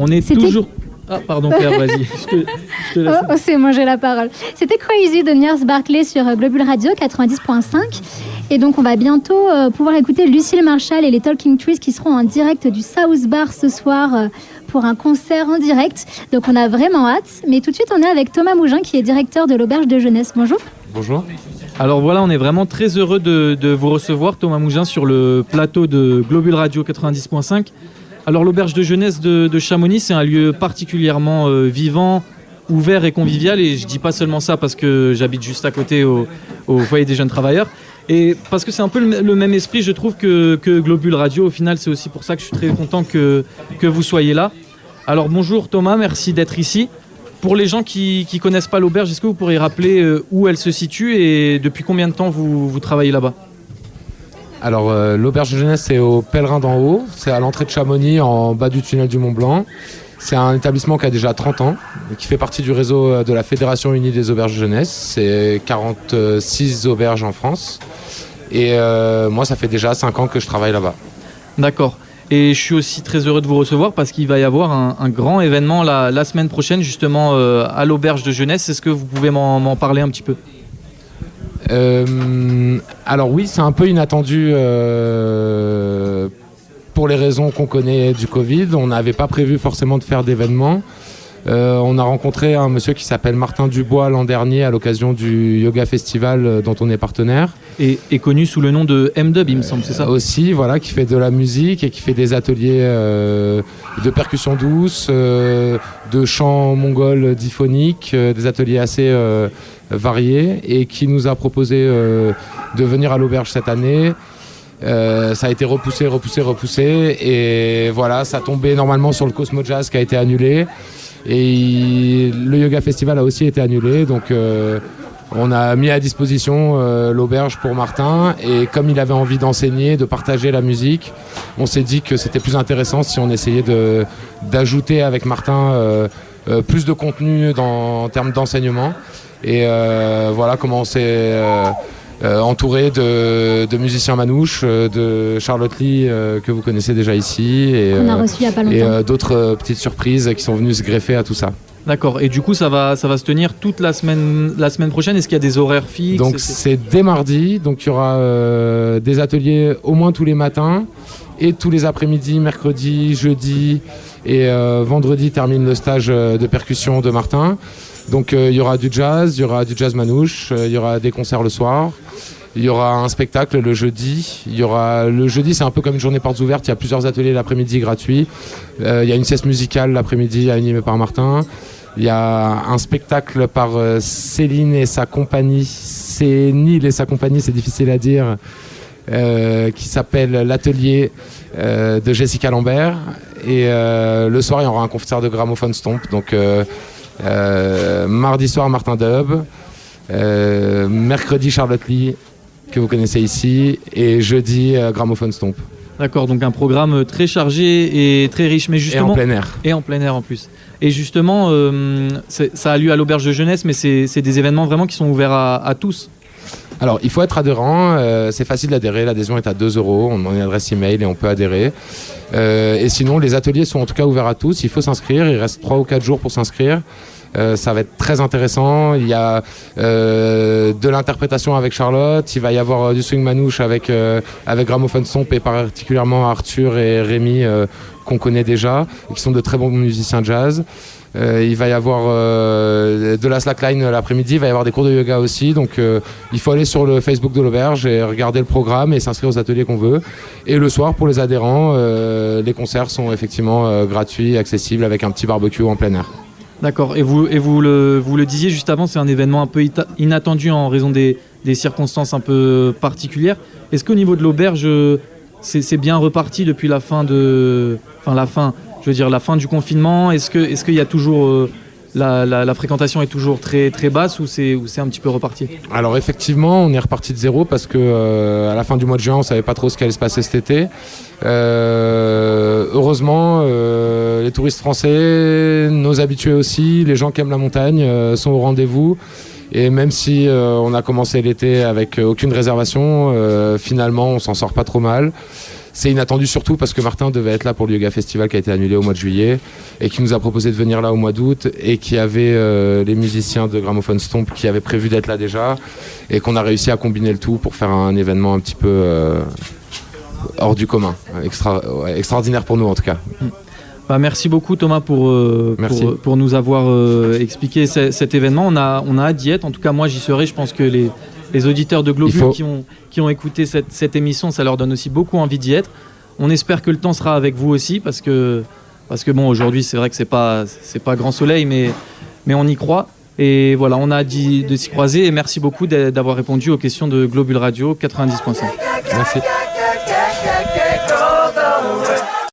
On est toujours... Ah, pardon Claire, vas-y. Je te laisse. C'est moi, j'ai la parole. C'était Crazy de Gnars Barclay sur Globule Radio 90.5. Et donc, on va bientôt pouvoir écouter Lucille Marshall et les Talking Trees qui seront en direct du South Bar ce soir pour un concert en direct. Donc, on a vraiment hâte. Mais tout de suite, on est avec Thomas Mougin qui est directeur de l'Auberge de Jeunesse. Bonjour. Bonjour. Alors voilà, on est vraiment très heureux de vous recevoir, Thomas Mougin, sur le plateau de Globule Radio 90.5. Alors l'Auberge de Jeunesse de Chamonix, c'est un lieu particulièrement vivant, ouvert et convivial. Et je dis pas seulement ça parce que j'habite juste à côté au foyer des jeunes travailleurs. Et parce que c'est un peu le même esprit, je trouve, que Globule Radio. Au final, c'est aussi pour ça que je suis très content que vous soyez là. Alors bonjour Thomas, merci d'être ici. Pour les gens qui ne connaissent pas l'auberge, est-ce que vous pourriez rappeler où elle se situe et depuis combien de temps vous travaillez là-bas ? Alors l'Auberge de Jeunesse, c'est au Pèlerin d'en haut, c'est à l'entrée de Chamonix, en bas du tunnel du Mont Blanc. C'est un établissement qui a déjà 30 ans, qui fait partie du réseau de la Fédération Unie des Auberges de Jeunesse. C'est 46 auberges en France. Et moi, ça fait déjà 5 ans que je travaille là-bas. D'accord. Et je suis aussi très heureux de vous recevoir parce qu'il va y avoir un grand événement la semaine prochaine, justement, à l'Auberge de Jeunesse. Est-ce que vous pouvez m'en parler un petit peu ? Alors oui, c'est un peu inattendu pour les raisons qu'on connaît du Covid. On n'avait pas prévu forcément de faire d'événements. On a rencontré un monsieur qui s'appelle Martin Dubois l'an dernier à l'occasion du Yoga Festival dont on est partenaire. Et connu sous le nom de M-Dub, il me semble, c'est ça ? Aussi, voilà, qui fait de la musique et qui fait des ateliers de percussion douce, de chant mongol diphonique, des ateliers assez variés et qui nous a proposé de venir à l'auberge cette année. Ça a été repoussé et voilà, ça tombait normalement sur le Cosmo Jazz qui a été annulé et le Yoga Festival a aussi été annulé, donc on a mis à disposition l'auberge pour Martin et comme il avait envie d'enseigner, de partager la musique, on s'est dit que c'était plus intéressant si on essayait d'ajouter avec Martin plus de contenu en termes d'enseignement et voilà comment on s'est entouré de musiciens manouches, de Charlotte Lee que vous connaissez déjà ici et, on a reçu il y a pas longtemps. Et d'autres petites surprises qui sont venues se greffer à tout ça. D'accord, et du coup ça va se tenir toute la semaine prochaine, est-ce qu'il y a des horaires fixes ? Donc c'est dès mardi, donc il y aura des ateliers au moins tous les matins et tous les après-midi, mercredi, jeudi et vendredi termine le stage de percussion de Martin. Donc il y aura du jazz manouche, il y aura des concerts le soir, il y aura un spectacle le jeudi. Le jeudi, c'est un peu comme une journée portes ouvertes, il y a plusieurs ateliers l'après-midi gratuits. Il y a une sieste musicale l'après-midi animée par Martin. Il y a un spectacle par Céline et sa compagnie, Cénil et sa compagnie, c'est difficile à dire, qui s'appelle l'atelier de Jessica Lambert. Et le soir, il y aura un concert de Gramophone Stomp. Donc mardi soir, Martin Dub. Mercredi, Charlotte Lee, que vous connaissez ici. Et jeudi, Gramophone Stomp. D'accord, donc un programme très chargé et très riche. Mais justement, et en plein air. Et en plein air en plus. Et justement, ça a lieu à l'Auberge de Jeunesse, mais c'est des événements vraiment qui sont ouverts à tous. Alors, il faut être adhérent, c'est facile d'adhérer, l'adhésion est à 2 €, on demande une adresse email et on peut adhérer. Et sinon, les ateliers sont en tout cas ouverts à tous, il faut s'inscrire, il reste 3 ou 4 jours pour s'inscrire. Ça va être très intéressant, il y a de l'interprétation avec Charlotte, il va y avoir du swing manouche avec Gramophone Stomp et particulièrement Arthur et Rémi qu'on connaît déjà, et qui sont de très bons musiciens jazz. Il va y avoir de la slackline l'après-midi, il va y avoir des cours de yoga aussi, donc il faut aller sur le Facebook de l'auberge et regarder le programme et s'inscrire aux ateliers qu'on veut. Et le soir, pour les adhérents, les concerts sont effectivement gratuits, accessibles avec un petit barbecue en plein air. D'accord, et vous le disiez juste avant, c'est un événement un peu inattendu en raison des circonstances un peu particulières. Est-ce qu'au niveau de l'auberge, c'est bien reparti depuis la fin du confinement? Est-ce qu'il y a toujours la fréquentation est toujours très très basse ou c'est un petit peu reparti? Alors effectivement, on est reparti de zéro parce que à la fin du mois de juin, on savait pas trop ce qui allait se passer cet été. Heureusement, les touristes français, nos habitués aussi, les gens qui aiment la montagne sont au rendez-vous. Et même si on a commencé l'été avec aucune réservation, finalement on s'en sort pas trop mal. c'est inattendu surtout parce que Martin devait être là pour le Yoga Festival qui a été annulé au mois de juillet et qui nous a proposé de venir là au mois d'août et qui avait les musiciens de Gramophone Stomp qui avaient prévu d'être là déjà et qu'on a réussi à combiner le tout pour faire un événement un petit peu hors du commun, extraordinaire pour nous en tout cas. Merci beaucoup Thomas pour nous avoir expliqué cet événement. On a hâte d'y être, en tout cas moi j'y serai, je pense que les auditeurs de Globule qui ont écouté cette émission, ça leur donne aussi beaucoup envie d'y être. On espère que le temps sera avec vous aussi parce que bon, aujourd'hui c'est vrai que c'est pas grand soleil mais on y croit. Et voilà, on a hâte de s'y croiser et merci beaucoup d'avoir répondu aux questions de Globule Radio 90.5. Merci.